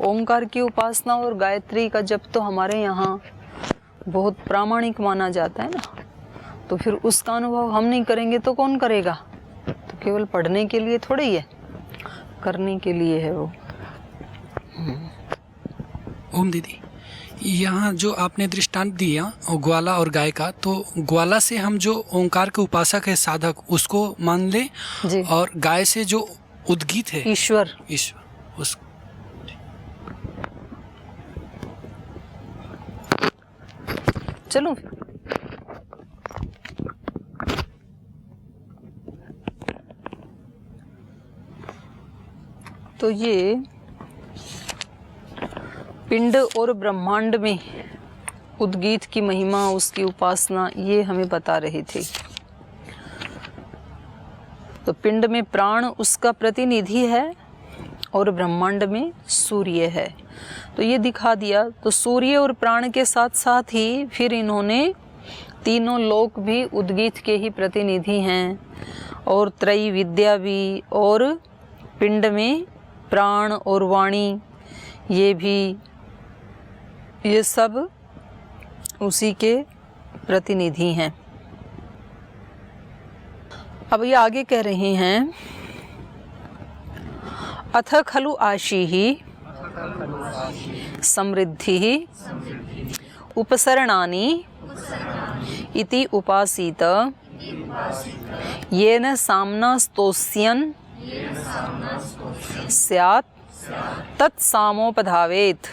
ओंकार की उपासना और गायत्री का जप तो हमारे यहाँ बहुत प्रामाणिक माना जाता है ना, तो फिर उसका अनुभव हम नहीं करेंगे तो कौन करेगा? तो केवल पढ़ने के लिए थोड़ी है, करने के लिए है वो। ओम दीदी, यहाँ जो आपने दृष्टांत दिया ग्वाला और गाय का, तो ग्वाला से हम जो ओंकार के उपासक है साधक उसको मान ले जी। और गाय से जो उद्गीत है ईश्वर उसको। चलो फिर। तो ये पिंड और ब्रह्मांड में उद्गीत की महिमा, उसकी उपासना, ये हमें बता रहे थे। तो पिंड में प्राण उसका प्रतिनिधि है और ब्रह्मांड में सूर्य है, तो ये दिखा दिया। तो सूर्य और प्राण के साथ साथ ही फिर इन्होंने तीनों लोक भी उद्गीत के ही प्रतिनिधि हैं, और त्रयी विद्या भी, और पिंड में प्राण और वाणी ये भी, ये सब उसी के प्रतिनिधि हैं। अब ये आगे कह रहे हैं, अथ खलु आशीः समृद्धिः उपसरणानि इति उपासीत येन साम्नास्तोस्यन् स्यात् तत्सामोपधावेत्।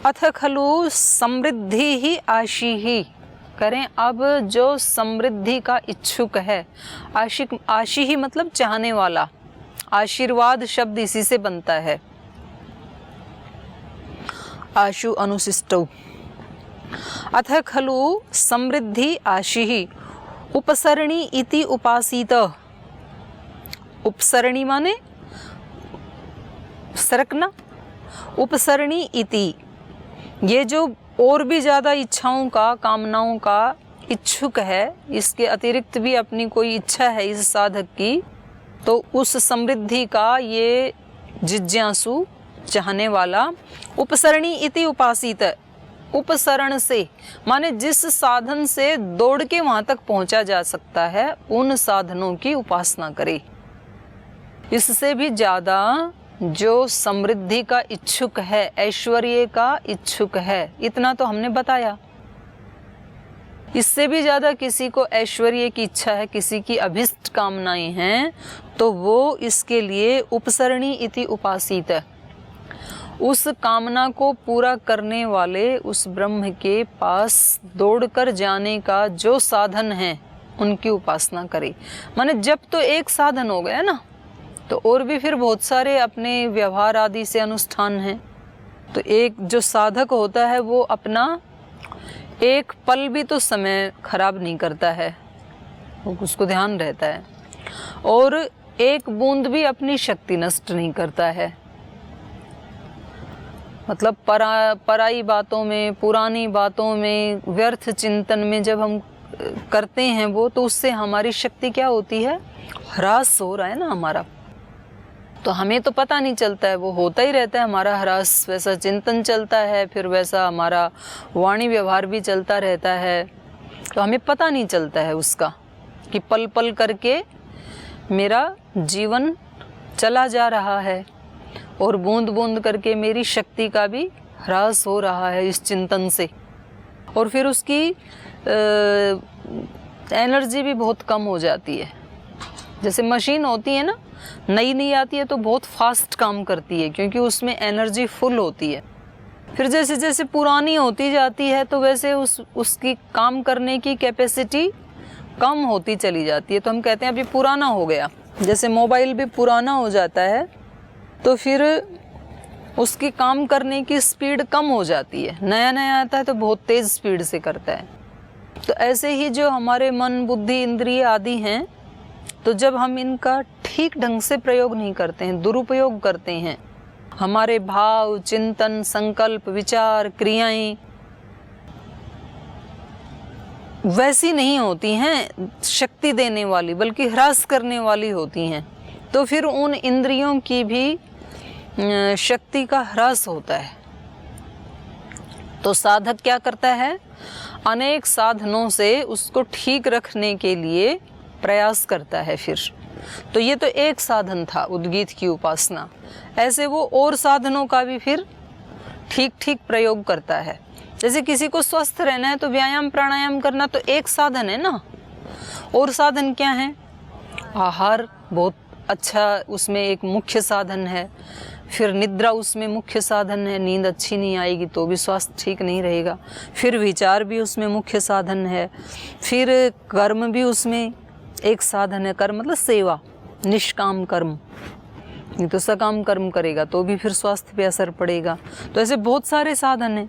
अथ खलु समृद्धिः आशीः, करें अब जो समृद्धि का इच्छुक है, आशी ही मतलब चाहने वाला, आशीर्वाद शब्द इसी से बनता है, आशु अनुशिष्टौ। अथ खलु समृद्धि आशीः उपसरणी इति उपासीत। उपसरणी माने सरकना, उपसरणी इति, ये जो और भी ज़्यादा इच्छाओं का, कामनाओं का इच्छुक है, इसके अतिरिक्त भी अपनी कोई इच्छा है इस साधक की, तो उस समृद्धि का ये जिज्ञासु, चाहने वाला, उपसरणी इति उपासित, उपसरण से माने जिस साधन से दौड़ के वहाँ तक पहुँचा जा सकता है, उन साधनों की उपासना करे। इससे भी ज़्यादा जो समृद्धि का इच्छुक है, ऐश्वर्य का इच्छुक है, इतना तो हमने बताया। इससे भी ज़्यादा किसी को ऐश्वर्य की इच्छा है, किसी की अभिष्ट कामनाएं हैं, तो वो इसके लिए उपसरणी इति उपासित, उस कामना को पूरा करने वाले उस ब्रह्म के पास दौड़कर जाने का जो साधन है, उनकी उपासना करे। माने जब तो एक साधन हो गया ना, तो और भी फिर बहुत सारे अपने व्यवहार आदि से अनुष्ठान हैं। तो एक जो साधक होता है वो अपना एक पल भी तो समय खराब नहीं करता है, उसको ध्यान रहता है, और एक बूंद भी अपनी शक्ति नष्ट नहीं करता है। मतलब पराई बातों में, पुरानी बातों में, व्यर्थ चिंतन में जब हम करते हैं वो, तो उससे हमारी शक्ति क्या होती है? ह्रास हो रहा है ना हमारा। तो हमें तो पता नहीं चलता है, वो होता ही रहता है हमारा ह्रास, वैसा चिंतन चलता है, फिर वैसा हमारा वाणी व्यवहार भी चलता रहता है, तो हमें पता नहीं चलता है उसका कि पल पल करके मेरा जीवन चला जा रहा है और बूंद बूंद करके मेरी शक्ति का भी ह्रास हो रहा है इस चिंतन से। और फिर उसकी एनर्जी भी बहुत कम हो जाती है। जैसे मशीन होती है ना, नई नई आती है तो बहुत फास्ट काम करती है, क्योंकि उसमें एनर्जी फुल होती है। फिर जैसे जैसे पुरानी होती जाती है तो वैसे उसकी काम करने की कैपेसिटी कम होती चली जाती है। तो हम कहते हैं अभी पुराना हो गया। जैसे मोबाइल भी पुराना हो जाता है तो फिर उसकी काम करने की स्पीड कम हो जाती है। नया नया आता है तो बहुत तेज़ स्पीड से करता है। तो ऐसे ही जो हमारे मन, बुद्धि, इंद्रिय आदि हैं, तो जब हम इनका ठीक ढंग से प्रयोग नहीं करते हैं, दुरुपयोग करते हैं, हमारे भाव, चिंतन, संकल्प, विचार, क्रियाएं वैसी नहीं होती हैं शक्ति देने वाली, बल्कि ह्रास करने वाली होती हैं, तो फिर उन इंद्रियों की भी शक्ति का ह्रास होता है। तो साधक क्या करता है, अनेक साधनों से उसको ठीक रखने के लिए प्रयास करता है। फिर तो ये तो एक साधन था उद्गीत की उपासना, ऐसे वो और साधनों का भी फिर ठीक ठीक प्रयोग करता है। जैसे किसी को स्वस्थ रहना है तो व्यायाम प्राणायाम करना तो एक साधन है ना, और साधन क्या है, आहार बहुत अच्छा उसमें एक मुख्य साधन है, फिर निद्रा उसमें मुख्य साधन है, नींद अच्छी नहीं आएगी तो भी स्वास्थ्य ठीक नहीं रहेगा, फिर विचार भी उसमें मुख्य साधन है, फिर कर्म भी उसमें एक साधन है। कर्म मतलब सेवा, निष्काम कर्म, नहीं तो सकाम कर्म करेगा तो भी फिर स्वास्थ्य पे असर पड़ेगा। तो ऐसे बहुत सारे साधन हैं,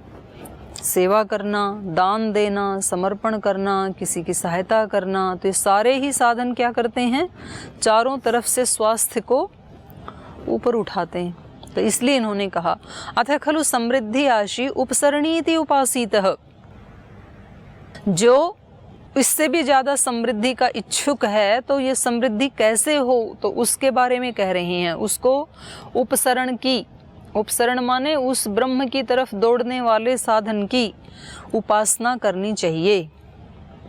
सेवा करना, दान देना, समर्पण करना, किसी की सहायता करना, तो ये सारे ही साधन क्या करते हैं, चारों तरफ से स्वास्थ्य को ऊपर उठाते हैं। तो इसलिए इन्होंने कहा अथ खलु समृद्धि आशी उपसरणीति उपासितः, जो इससे भी ज़्यादा समृद्धि का इच्छुक है तो ये समृद्धि कैसे हो, तो उसके बारे में कह रहे हैं। उसको उपसरण की, उपसरण माने उस ब्रह्म की तरफ दौड़ने वाले साधन की उपासना करनी चाहिए।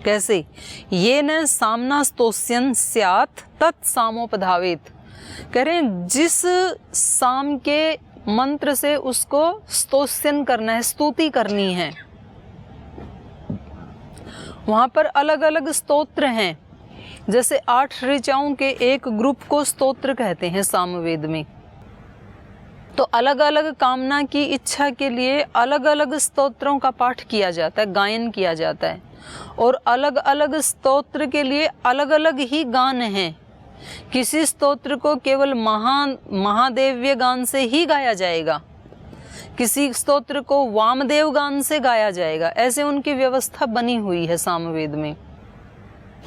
कैसे, ये न सामना स्तोष्यन स्यात् तत्सामोपधावेत, कह रहे हैं जिस साम के मंत्र से उसको स्तोष्यन करना है, स्तुति करनी है। वहाँ पर अलग अलग स्तोत्र हैं, जैसे 8 ऋचाओं के एक ग्रुप को स्तोत्र कहते हैं सामवेद में। तो अलग अलग कामना की इच्छा के लिए अलग अलग स्तोत्रों का पाठ किया जाता है, गायन किया जाता है, और अलग अलग स्तोत्र के लिए अलग अलग ही गान हैं। किसी स्तोत्र को केवल महादेव्य गान से ही गाया जाएगा, किसी स्तोत्र को वामदेव गान से गाया जाएगा, ऐसे उनकी व्यवस्था बनी हुई है सामवेद में।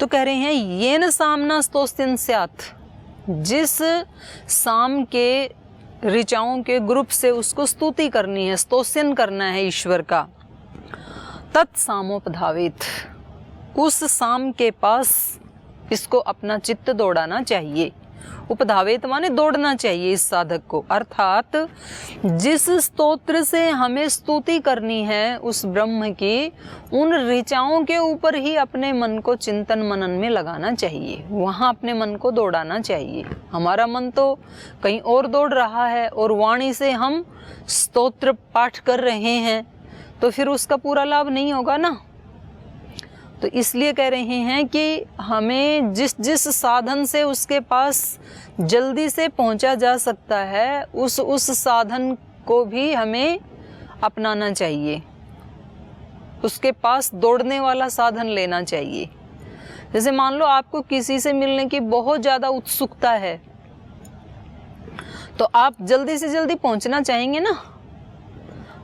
तो कह रहे हैं ये न सामना स्तोस्यन स्यात्, जिस साम के ऋचाओं के ग्रुप से उसको स्तुति करनी है, स्तोष्यन करना है ईश्वर का, तत्सामोपधावेत, उस साम के पास इसको अपना चित्त दौड़ाना चाहिए। उपधावेत माने दौड़ना चाहिए इस साधक को, अर्थात जिस स्तोत्र से हमें स्तुति करनी है उस ब्रह्म की, उन ऋचाओं के ऊपर ही अपने मन को चिंतन मनन में लगाना चाहिए, वहाँ अपने मन को दौड़ाना चाहिए। हमारा मन तो कहीं और दौड़ रहा है और वाणी से हम स्तोत्र पाठ कर रहे हैं, तो फिर उसका पूरा लाभ नहीं होगा ना। तो इसलिए कह रहे हैं कि हमें जिस जिस साधन से उसके पास जल्दी से पहुंचा जा सकता है उस साधन को भी हमें अपनाना चाहिए, उसके पास दौड़ने वाला साधन लेना चाहिए। जैसे मान लो आपको किसी से मिलने की बहुत ज़्यादा उत्सुकता है, तो आप जल्दी से जल्दी पहुंचना चाहेंगे ना।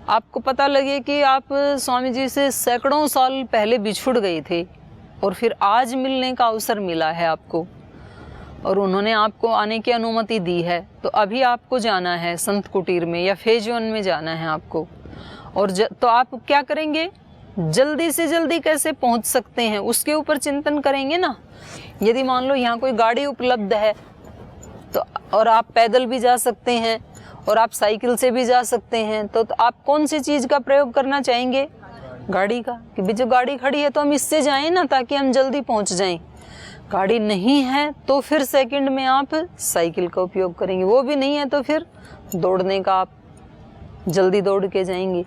आपको पता लगे कि आप स्वामी जी से सैकड़ों साल पहले बिछुड़ गए थे और फिर आज मिलने का अवसर मिला है आपको, और उन्होंने आपको आने की अनुमति दी है, तो अभी आपको जाना है संत कुटीर में या फेज 1 में जाना है आपको, और तो आप क्या करेंगे, जल्दी से जल्दी कैसे पहुंच सकते हैं उसके ऊपर चिंतन करेंगे ना। यदि मान लो यहाँ कोई गाड़ी उपलब्ध है तो, और आप पैदल भी जा सकते हैं और आप साइकिल से भी जा सकते हैं, तो आप कौन सी चीज़ का प्रयोग करना चाहेंगे, गाड़ी का, कि भी जो गाड़ी खड़ी है तो हम इससे जाएं ना ताकि हम जल्दी पहुंच जाएं। गाड़ी नहीं है तो फिर सेकंड में आप साइकिल का उपयोग करेंगे, वो भी नहीं है तो फिर दौड़ने का, आप जल्दी दौड़ के जाएंगे।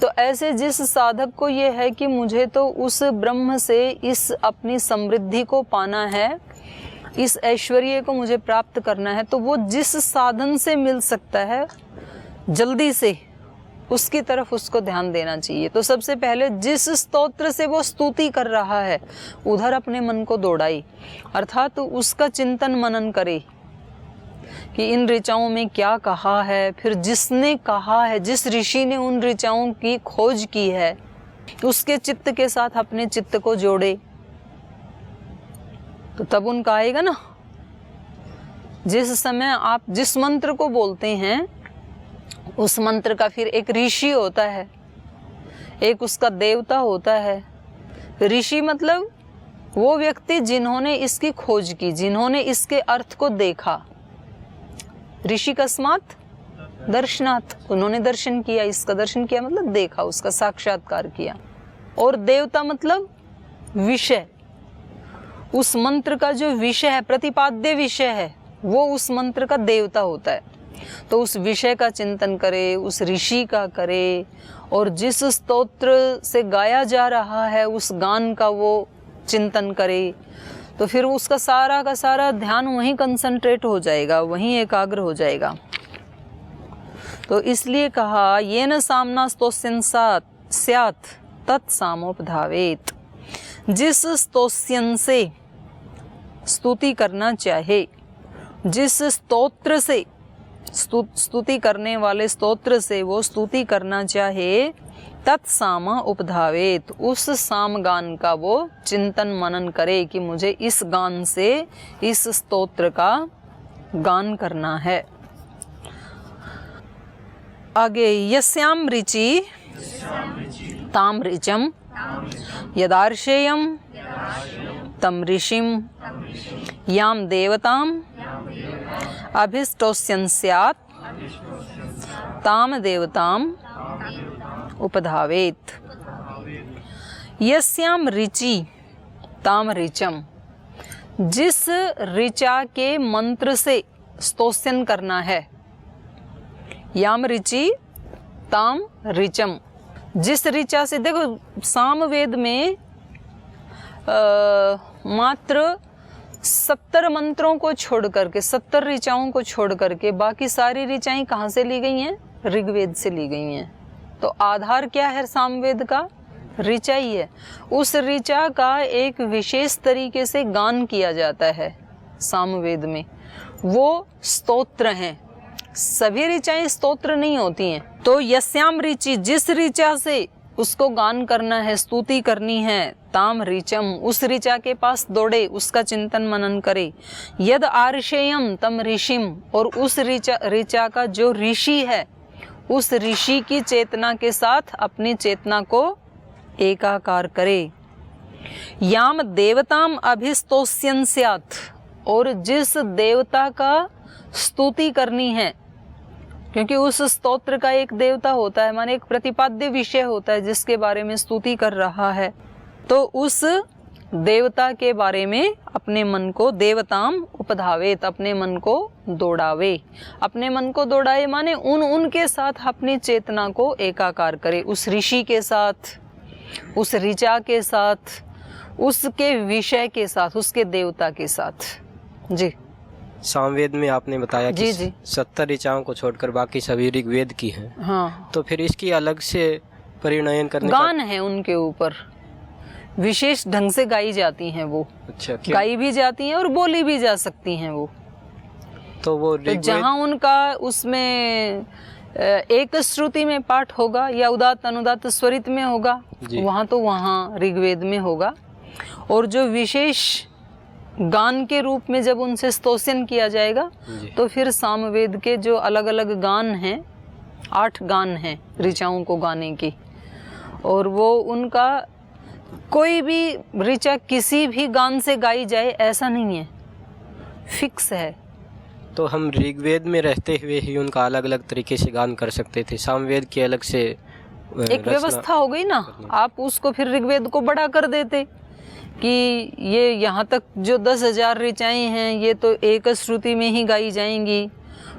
तो ऐसे जिस साधक को ये है कि मुझे तो उस ब्रह्म से इस अपनी समृद्धि को पाना है, इस ऐश्वर्य को मुझे प्राप्त करना है, तो वो जिस साधन से मिल सकता है जल्दी से उसकी तरफ उसको ध्यान देना चाहिए। तो सबसे पहले जिस स्तोत्र से वो स्तुति कर रहा है उधर अपने मन को दौड़ाए, अर्थात तो उसका चिंतन मनन करे कि इन ऋचाओं में क्या कहा है, फिर जिसने कहा है, जिस ऋषि ने उन ऋचाओं की खोज की है उसके चित्त के साथ अपने चित्त को जोड़े, तो तब उनका आएगा ना। जिस समय आप जिस मंत्र को बोलते हैं उस मंत्र का फिर एक ऋषि होता है, एक उसका देवता होता है। ऋषि मतलब वो व्यक्ति जिन्होंने इसकी खोज की, जिन्होंने इसके अर्थ को देखा। ऋषि कस्मात् दर्शनात्, उन्होंने दर्शन किया। इसका दर्शन किया मतलब देखा, उसका साक्षात्कार किया। और देवता मतलब विषय, उस मंत्र का जो विषय है, प्रतिपाद्य विषय है, वो उस मंत्र का देवता होता है। तो उस विषय का चिंतन करे, उस ऋषि का करे, और जिस स्तोत्र से गाया जा रहा है उस गान का वो चिंतन करे, तो फिर उसका सारा का सारा ध्यान वहीं कंसंट्रेट हो जाएगा, वहीं एकाग्र हो जाएगा। तो इसलिए कहा ये न सामना स्तोस्यन स्यात् तत्सामोपधावेत। जिस स्तोस्यन से स्तुति करना चाहे, जिस स्तोत्र से स्तुति करने वाले स्तोत्र से वो स्तुति करना चाहे, तत्साम उपधावेत, उस साम गान का वो चिंतन मनन करे कि मुझे इस गान से इस स्तोत्र का गान करना है। आगे यस्याम ऋचि ताम ऋचम यदार्शेयम तम ऋषिम याम देवताम अभिष्टोस्यन स्यात् ताम देवताम उपधावेत। यस्याम ऋचि ताम ऋचम, जिस ऋचा के मंत्र से स्तोस्यन करना है, याम ऋचि ताम ऋचम, जिस ऋचा से, देखो सामवेद में मात्र 70 मंत्रों को छोड़ करके, 70 ऋचाओं को छोड़ करके बाकी सारी ऋचाएं कहाँ से ली गई हैं? ऋग्वेद से ली गई हैं। तो आधार क्या है सामवेद का? ऋचा ही है। उस ऋचा का एक विशेष तरीके से गान किया जाता है सामवेद में, वो स्तोत्र हैं। सभी ऋचाएं स्तोत्र नहीं होती हैं। तो यस्याम ऋचि, जिस ऋचा से उसको गान करना है, स्तुति करनी है, ताम ऋचम, उस ऋचा के पास दौड़े, उसका चिंतन मनन करे। यद आर्षेयम तम ऋषिम, और उस ऋचा का जो ऋषि है, उस ऋषि की चेतना के साथ अपनी चेतना को एकाकार करे। याम देवताम अभिस्तोस्यन स्यात्, और जिस देवता का स्तुति करनी है, क्योंकि उस स्तोत्र का एक देवता होता है, माने एक प्रतिपाद्य विषय होता है जिसके बारे में स्तुति कर रहा है, तो उस देवता के बारे में अपने मन को देवताम उपधावेत, अपने मन को दौड़ावे। अपने मन को दौड़ाए माने उनके साथ अपनी चेतना को एकाकार करे, उस ऋषि के साथ, उस ऋचा के साथ, उसके विषय के साथ, उसके देवता के साथ। जी, सामवेद में आपने बताया कि जी 70 ऋचाओं को छोड़कर बाकी सभी ऋग्वेद की हैं। हाँ, तो फिर इसकी अलग से परिणयन करने गान है उनके ऊपर, विशेष ढंग से गाई जाती हैं वो। अच्छा, क्यों? गाई भी जाती हैं और बोली भी जा सकती हैं वो। तो वो तो जहाँ उनका उसमें एक श्रुति में पाठ होगा या उदात्त अनुदात्त स्वरित में होगा, वहाँ तो वहाँ ऋग्वेद में होगा। और जो विशेष गान के रूप में जब उनसे स्तोषण किया जाएगा, तो फिर सामवेद के जो अलग अलग गान हैं, 8 गान हैं ऋचाओं को गाने की, और वो उनका कोई भी ऋचा किसी भी गान से गाई जाए ऐसा नहीं है, फिक्स है। तो हम ऋग्वेद में रहते हुए ही उनका अलग अलग तरीके से गान कर सकते थे, सामवेद की अलग से एक व्यवस्था हो गई ना। आप उसको फिर ऋग्वेद को बड़ा कर देते कि ये यहाँ तक जो 10,000 ऋचाएँ हैं ये तो एक श्रुति में ही गाई जाएंगी,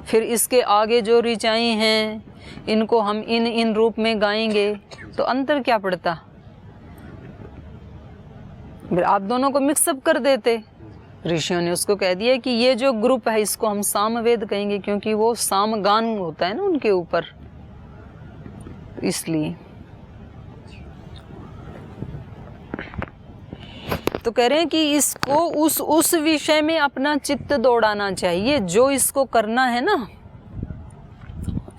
फिर इसके आगे जो ऋचाएँ हैं इनको हम इन रूप में गाएंगे, तो अंतर क्या पड़ता? आप दोनों को मिक्सअप कर देते। ऋषियों ने उसको कह दिया कि ये जो ग्रुप है इसको हम सामवेद कहेंगे, क्योंकि वो सामगान होता है ना उनके ऊपर, इसलिए। तो कह रहे हैं कि इसको उस विषय में अपना चित्त दौड़ाना चाहिए, जो इसको करना है ना।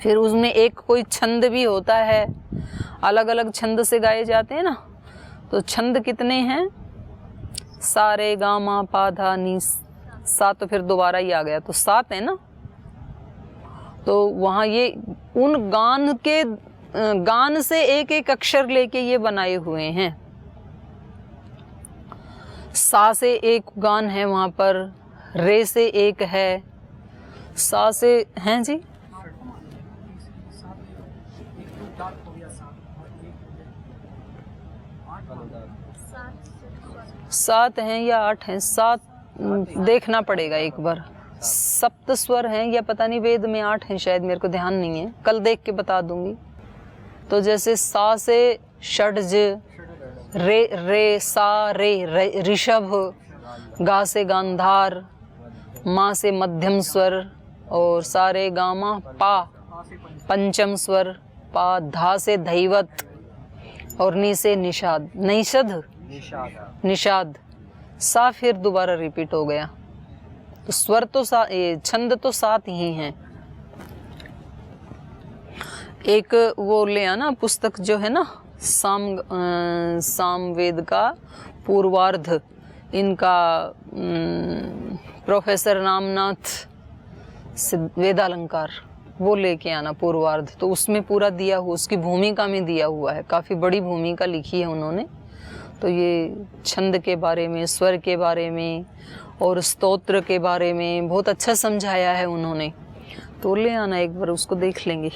फिर उसमें एक कोई छंद भी होता है, अलग अलग छंद से गाए जाते हैं ना। तो छंद कितने हैं? सारे गामा पा धा नी सा, तो फिर दोबारा ही आ गया, तो 7 है ना। तो वहाँ ये उन गान से एक एक अक्षर लेके ये बनाए हुए हैं। सा से एक गान है वहाँ पर, रे से एक है, सा से हैं जी 7 हैं या 8 हैं, 7 देखना पड़ेगा एक बार। सप्त स्वर हैं या पता नहीं, वेद में 8 हैं शायद, मेरे को ध्यान नहीं है, कल देख के बता दूंगी। तो जैसे सा से षड्ज, रे सा रे ऋषभ, गा से गांधार, माँ से मध्यम स्वर, और सा रे गामा पा पंचम स्वर, पा धा से धैवत, और नी से निषाद, निषाद। सा फिर दोबारा रिपीट हो गया। तो स्वर तो छंद तो 7 ही हैं। एक वो ले आना पुस्तक जो है ना, सामवेद का पूर्वार्ध, इनका प्रोफेसर रामनाथ वेदालंकार, वो लेके आना पूर्वार्ध। तो उसमें पूरा दिया हुआ, उसकी भूमिका में दिया हुआ है, काफ़ी बड़ी भूमिका लिखी है उन्होंने। तो ये छंद के बारे में, स्वर के बारे में और स्तोत्र के बारे में बहुत अच्छा समझाया है उन्होंने। तो ले आना एक बार, उसको देख लेंगे।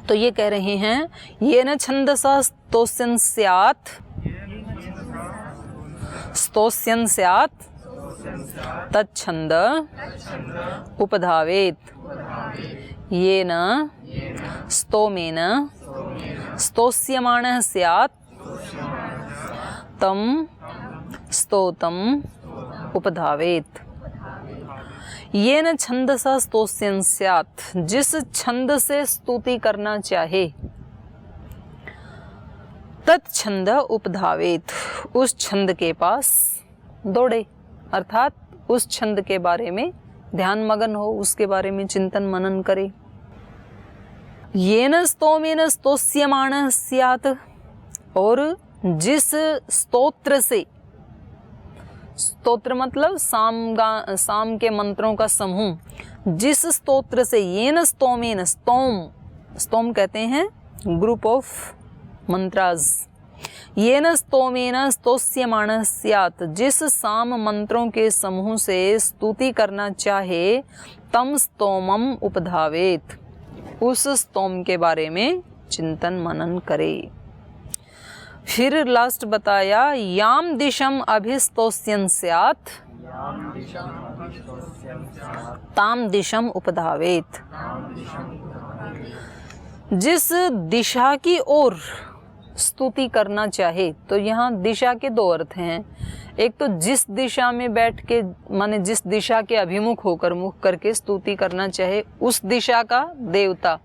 तो ये कह रहे हैं, ये न छंदसा स्तोस्यन स्यात्, स्तोस्यन स्यात् तच्छंद उपधावेत, ये न स्तोमेन स्तोस्यमानः स्यात् तम स्तोतम उपधावेत। ये न छंदसा स्तोस्यन स्यात्, जिस छंद से स्तुति करना चाहे, तत्छंद उपधावेत, उस छंद के पास दौड़े, अर्थात उस छंद के बारे में ध्यान मगन हो, उसके बारे में चिंतन मनन करे। येन स्तोमेन स्तोस्यमानः स्यात्, और जिस स्तोत्र से, स्तोत्र मतलब साम के मंत्रों का समूह, जिस स्तोत्र से, येन स्तोमेन, स्तोम कहते हैं ग्रुप ऑफ मंत्रास, येन स्तोमेन स्तोस्यमानः स्यात्, जिस साम मंत्रों के समूह से स्तुति करना चाहे, तम स्तोमम उपधावेत, उस स्तोम के बारे में चिंतन मनन करे। फिर लास्ट बताया, याम दिशम अभिस्तोस्यन स्यात् ताम दिशम उपधावेत, जिस दिशा की ओर स्तुति करना चाहे। तो यहाँ दिशा के 2 अर्थ हैं। एक तो जिस दिशा में बैठ के, माने जिस दिशा के अभिमुख होकर, मुख करके स्तुति करना चाहे, उस दिशा का देवता।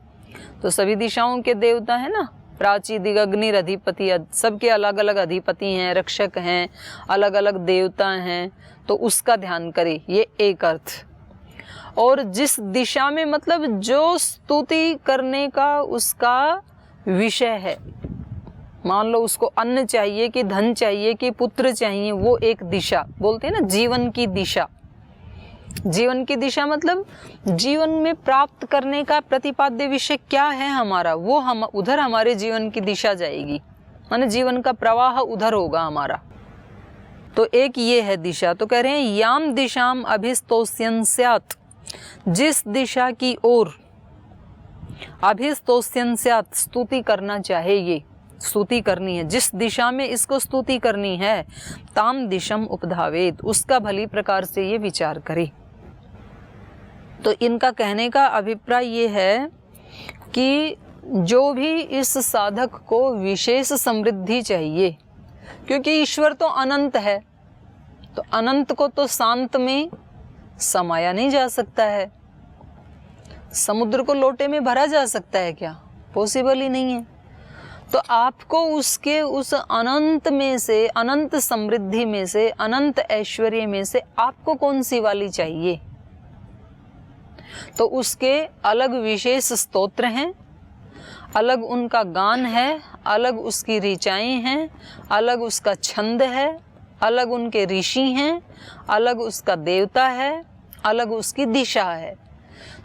तो सभी दिशाओं के देवता है ना, प्राची, दिगग्निर अधिपति, सबके अलग अलग अधिपति हैं, रक्षक हैं, अलग अलग देवता हैं। तो उसका ध्यान करे, ये एक अर्थ। और जिस दिशा में मतलब जो स्तुति करने का उसका विषय है, मान लो उसको अन्न चाहिए कि धन चाहिए कि पुत्र चाहिए, वो एक दिशा बोलते हैं ना, जीवन की दिशा। जीवन की दिशा मतलब जीवन में प्राप्त करने का प्रतिपाद्य विषय क्या है हमारा, वो हम उधर हमारे जीवन की दिशा जाएगी, माने जीवन का प्रवाह उधर होगा हमारा। तो एक ये है दिशा। तो कह रहे हैं, याम दिशाम अभिस्तोस्यन स्यात्, जिस दिशा की ओर अभिस्तोस्यन स्यात्, स्तुति करना चाहे, ये स्तुति करनी है, जिस दिशा में इसको स्तुति करनी है, ताम दिशम उपधावेत, उसका भली प्रकार से ये विचार करे। तो इनका कहने का अभिप्राय ये है कि जो भी इस साधक को विशेष समृद्धि चाहिए, क्योंकि ईश्वर तो अनंत है, तो अनंत को तो शांत में समाया नहीं जा सकता है। समुद्र को लोटे में भरा जा सकता है क्या? पॉसिबल ही नहीं है। तो आपको उसके उस अनंत में से, अनंत समृद्धि में से, अनंत ऐश्वर्य में से आपको कौन सी वाली चाहिए? तो उसके अलग विशेष स्तोत्र हैं, अलग उनका गान है, अलग उसकी ऋचाएं हैं, अलग उसका छंद है, अलग उनके ऋषि हैं, अलग उसका देवता है, अलग उसकी दिशा है।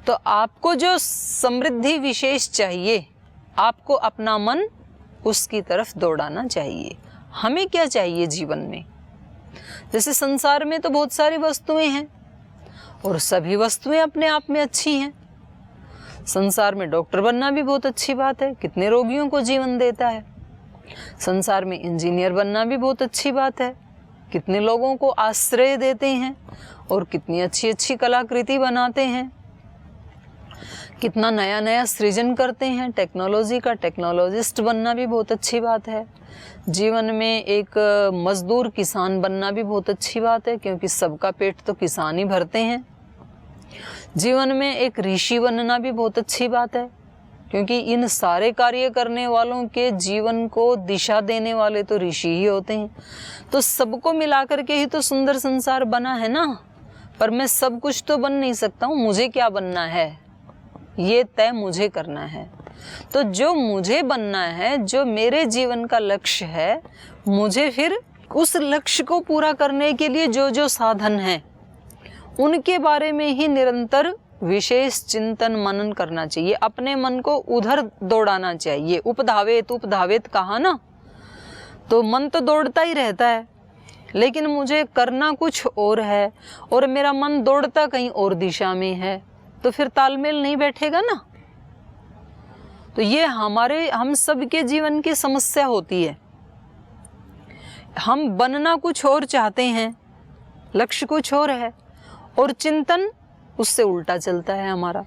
तो आपको जो समृद्धि विशेष चाहिए, आपको अपना मन उसकी तरफ दौड़ाना चाहिए। हमें क्या चाहिए जीवन में? जैसे संसार में तो बहुत सारी वस्तुएं हैं और सभी वस्तुएं अपने आप में अच्छी हैं। संसार में डॉक्टर बनना भी बहुत अच्छी बात है, कितने रोगियों को जीवन देता है। संसार में इंजीनियर बनना भी बहुत अच्छी बात है, कितने लोगों को आश्रय देते हैं और कितनी अच्छी अच्छी कलाकृति बनाते हैं, कितना नया नया सृजन करते हैं। टेक्नोलॉजी का टेक्नोलॉजिस्ट बनना भी बहुत अच्छी बात है। जीवन में एक मजदूर किसान बनना भी बहुत अच्छी बात है, क्योंकि सबका पेट तो किसान ही भरते हैं। जीवन में एक ऋषि बनना भी बहुत अच्छी बात है, क्योंकि इन सारे कार्य करने वालों के जीवन को दिशा देने वाले तो ऋषि ही होते हैं। तो सबको मिलाकर के ही तो सुंदर संसार बना है ना। पर मैं सब कुछ तो बन नहीं सकता हूँ, मुझे क्या बनना है ये तय मुझे करना है। तो जो मुझे बनना है, जो मेरे जीवन का लक्ष्य है, मुझे फिर उस लक्ष्य को पूरा करने के लिए जो जो साधन हैं उनके बारे में ही निरंतर विशेष चिंतन मनन करना चाहिए। अपने मन को उधर दौड़ाना चाहिए। उपधावेत कहा ना, तो मन तो दौड़ता ही रहता है, लेकिन मुझे करना कुछ और है और मेरा मन दौड़ता कहीं और दिशा में है, तो फिर तालमेल नहीं बैठेगा ना। तो ये हम सबके जीवन की समस्या होती है। हम बनना कुछ और चाहते हैं, लक्ष्य कुछ और है, और चिंतन उससे उल्टा चलता है। हमारा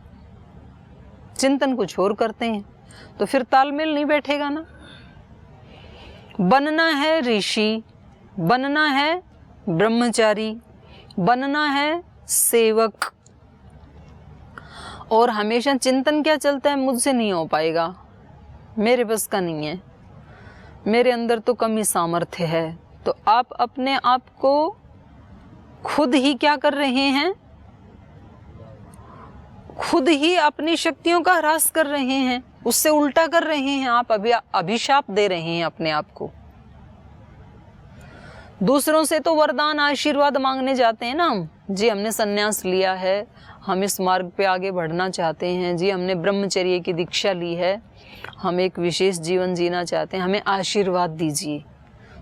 चिंतन कुछ और करते हैं, तो फिर तालमेल नहीं बैठेगा ना। बनना है ऋषि, बनना है ब्रह्मचारी, बनना है सेवक, और हमेशा चिंतन क्या चलता है, मुझसे नहीं हो पाएगा, मेरे बस का नहीं है, मेरे अंदर तो कमी सामर्थ्य है। तो आप अपने आप को खुद ही क्या कर रहे हैं, खुद ही अपनी शक्तियों का ह्रास कर रहे हैं, उससे उल्टा कर रहे हैं। आप अभी अभिशाप दे रहे हैं अपने आप को। दूसरों से तो वरदान आशीर्वाद मांगने जाते हैं ना हम, जी हमने संन्यास लिया है, हम इस मार्ग पे आगे बढ़ना चाहते हैं, जी हमने ब्रह्मचर्य की दीक्षा ली है, हम एक विशेष जीवन जीना चाहते हैं, हमें आशीर्वाद दीजिए।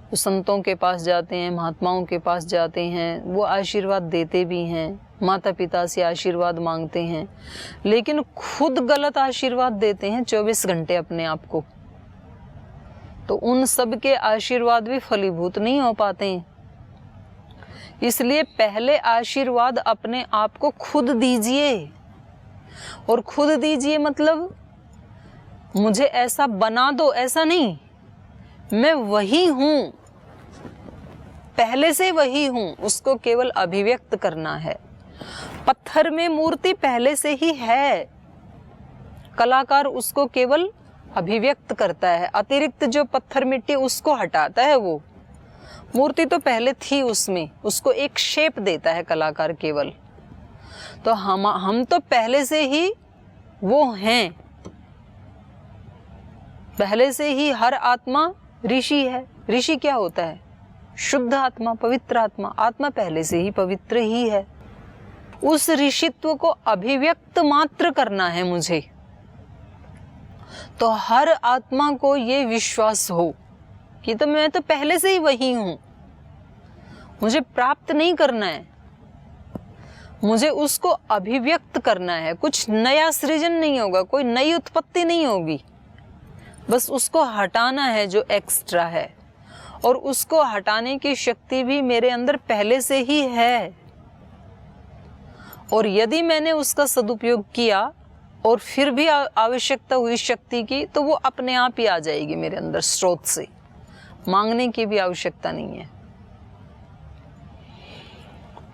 तो संतों के पास जाते हैं, महात्माओं के पास जाते हैं, वो आशीर्वाद देते भी हैं, माता पिता से आशीर्वाद मांगते हैं, लेकिन खुद गलत आशीर्वाद देते हैं 24 घंटे अपने आप को। तो उन सब के आशीर्वाद भी फलीभूत नहीं हो पाते हैं। इसलिए पहले आशीर्वाद अपने आप को खुद दीजिए। और खुद दीजिए मतलब मुझे ऐसा बना दो, ऐसा नहीं, मैं वही हूं, पहले से वही हूं, उसको केवल अभिव्यक्त करना है। पत्थर में मूर्ति पहले से ही है, कलाकार उसको केवल अभिव्यक्त करता है, अतिरिक्त जो पत्थर मिट्टी उसको हटाता है। वो मूर्ति तो पहले थी उसमें, उसको एक शेप देता है कलाकार केवल। तो हम तो पहले से ही वो हैं, पहले से ही हर आत्मा ऋषि है। ऋषि क्या होता है, शुद्ध आत्मा, पवित्र आत्मा। आत्मा पहले से ही पवित्र ही है। उस ऋषित्व को अभिव्यक्त मात्र करना है मुझे। तो हर आत्मा को ये विश्वास हो कि तो मैं तो पहले से ही वही हूं, मुझे प्राप्त नहीं करना है, मुझे उसको अभिव्यक्त करना है। कुछ नया सृजन नहीं होगा, कोई नई उत्पत्ति नहीं होगी, बस उसको हटाना है जो एक्स्ट्रा है। और उसको हटाने की शक्ति भी मेरे अंदर पहले से ही है। और यदि मैंने उसका सदुपयोग किया और फिर भी आवश्यकता हुई शक्ति की, तो वो अपने आप ही आ जाएगी मेरे अंदर स्रोत से, मांगने की भी आवश्यकता नहीं है।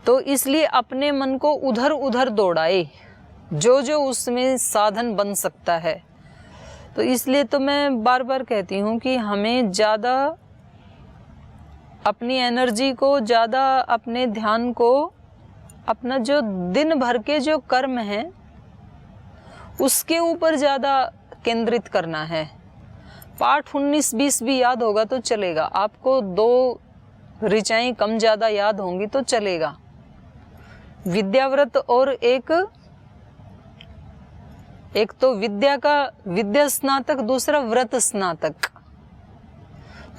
तो इसलिए अपने मन को उधर उधर दौड़ाए, जो जो उसमें साधन बन सकता है। तो इसलिए तो मैं बार बार कहती हूँ कि हमें ज़्यादा अपनी एनर्जी को, ज़्यादा अपने ध्यान को, अपना जो दिन भर के जो कर्म हैं उसके ऊपर ज़्यादा केंद्रित करना है। पाठ 19-20 भी याद होगा तो चलेगा, आपको 2 ऋचाएं कम ज़्यादा याद होंगी तो चलेगा। विद्याव्रत और एक तो विद्या स्नातक, दूसरा व्रत स्नातक।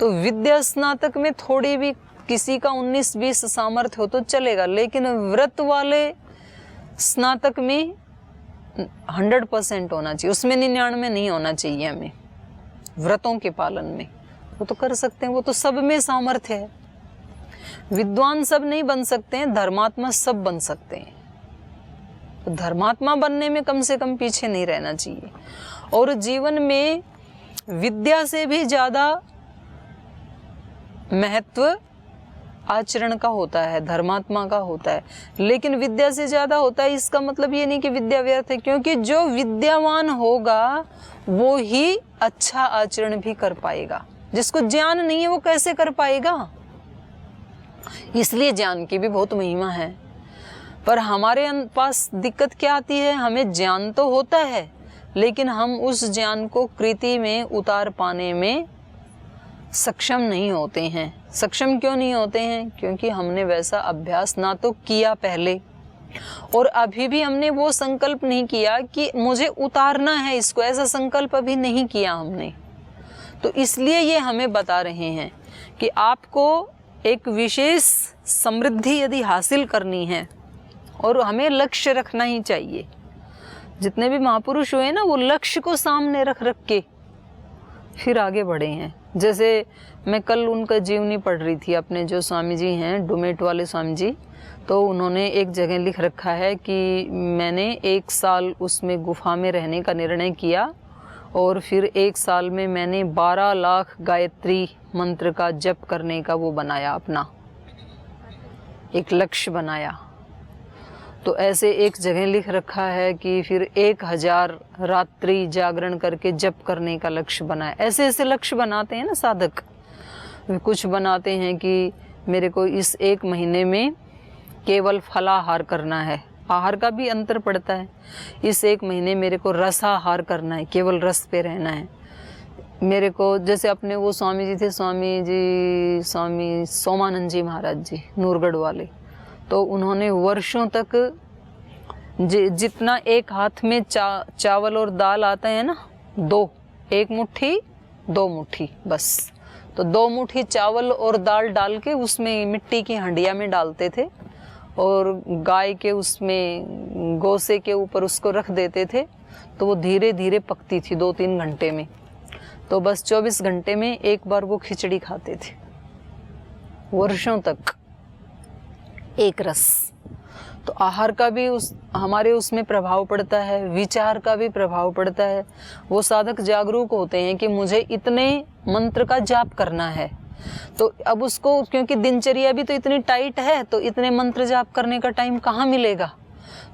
तो विद्या स्नातक में थोड़ी भी किसी का 19-20 सामर्थ्य हो तो चलेगा, लेकिन व्रत वाले स्नातक में 100% होना चाहिए, उसमें 99 नहीं होना चाहिए हमें व्रतों के पालन में। वो तो कर सकते हैं, वो तो सब में सामर्थ्य है। विद्वान सब नहीं बन सकते हैं, धर्मात्मा सब बन सकते हैं। तो धर्मात्मा बनने में कम से कम पीछे नहीं रहना चाहिए। और जीवन में विद्या से भी ज़्यादा महत्व आचरण का होता है, धर्मात्मा का होता है। लेकिन विद्या से ज़्यादा होता है, इसका मतलब ये नहीं कि विद्या व्यर्थ है, क्योंकि जो विद्यावान होगा वो ही अच्छा आचरण भी कर पाएगा। जिसको ज्ञान नहीं है वो कैसे कर पाएगा? इसलिए ज्ञान की भी बहुत महिमा है। पर हमारे पास दिक्कत क्या आती है, हमें ज्ञान तो होता है लेकिन हम उस ज्ञान को कृति में उतार पाने में सक्षम नहीं होते हैं। सक्षम क्यों नहीं होते हैं? क्योंकि हमने वैसा अभ्यास ना तो किया पहले, और अभी भी हमने वो संकल्प नहीं किया कि मुझे उतारना है इसको, ऐसा संकल्प अभी नहीं किया हमने। तो इसलिए ये हमें बता रहे हैं कि आपको एक विशेष समृद्धि यदि हासिल करनी है, और हमें लक्ष्य रखना ही चाहिए। जितने भी महापुरुष हुए ना, वो लक्ष्य को सामने रख के फिर आगे बढ़े हैं। जैसे मैं कल उनका जीवनी पढ़ रही थी, अपने जो स्वामी जी हैं, डुमेट वाले स्वामी जी, तो उन्होंने एक जगह लिख रखा है कि मैंने 1 साल उसमें गुफा में रहने का निर्णय किया, और फिर 1 साल में मैंने 12 लाख गायत्री मंत्र का जप करने का वो बनाया, अपना एक लक्ष्य बनाया। तो ऐसे एक जगह लिख रखा है कि फिर 1000 रात्रि जागरण करके जप करने का लक्ष्य बनाया। ऐसे ऐसे लक्ष्य बनाते हैं ना साधक। कुछ बनाते हैं कि मेरे को इस 1 महीने में केवल फलाहार करना है, आहार का भी अंतर पड़ता है। इस 1 महीने मेरे को रसाहार करना है, केवल रस पे रहना है। मेरे को जैसे अपने वो स्वामी जी थे, स्वामी सोमानंद जी महाराज जी, नूरगढ़ वाले, तो उन्होंने वर्षों तक जितना एक हाथ में चावल और दाल आता है ना, 1 मुट्ठी 2 मुट्ठी बस, तो 2 मुट्ठी चावल और दाल डाल के उसमें मिट्टी की हंडिया में डालते थे, और गाय के उसमें गोसे के ऊपर उसको रख देते थे, तो वो धीरे धीरे पकती थी 2-3 घंटे में। तो बस 24 घंटे में एक बार वो खिचड़ी खाते थे, वर्षों तक एक रस। तो आहार का भी हमारे उसमें प्रभाव पड़ता है, विचार का भी प्रभाव पड़ता है। वो साधक जागरूक होते हैं कि मुझे इतने मंत्र का जाप करना है, तो अब उसको, क्योंकि दिनचर्या भी तो इतनी टाइट है, तो इतने मंत्र जाप करने का टाइम कहाँ मिलेगा?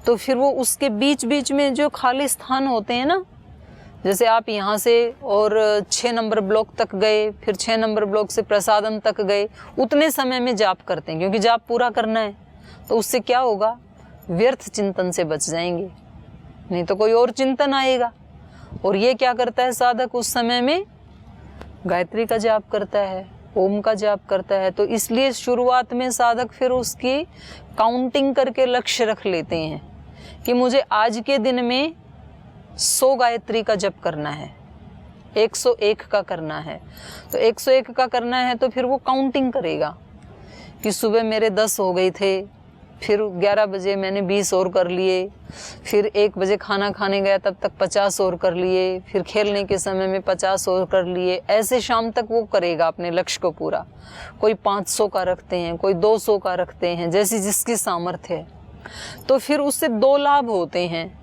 तो फिर वो उसके बीच बीच में जो खाली स्थान होते हैं ना, जैसे आप यहाँ से और 6 नंबर ब्लॉक तक गए, फिर 6 नंबर ब्लॉक से प्रसादम तक गए, उतने समय में जाप करते हैं, क्योंकि जाप पूरा करना है। तो उससे क्या होगा? व्यर्थ चिंतन से बच जाएंगे, नहीं तो कोई और चिंतन आएगा। और ये क्या करता है साधक? उस समय में गायत्री का जाप करता है, ओम का जाप करता है। तो इसलिए शुरुआत में साधक फिर उसकी काउंटिंग करके लक्ष्य रख लेते हैं कि मुझे आज के दिन में 100 गायत्री का जप करना है, 101 का करना है। तो 101 का करना है तो फिर वो काउंटिंग करेगा कि सुबह मेरे 10 हो गए थे, फिर 11 बजे मैंने 20 और कर लिए, फिर 1 बजे खाना खाने गया तब तक 50 और कर लिए, फिर खेलने के समय में 50 और कर लिए। ऐसे शाम तक वो करेगा अपने लक्ष्य को पूरा। कोई 500 का रखते हैं, कोई 200 का रखते हैं, जैसी जिसकी सामर्थ्य है। तो फिर उससे 2 लाभ होते हैं।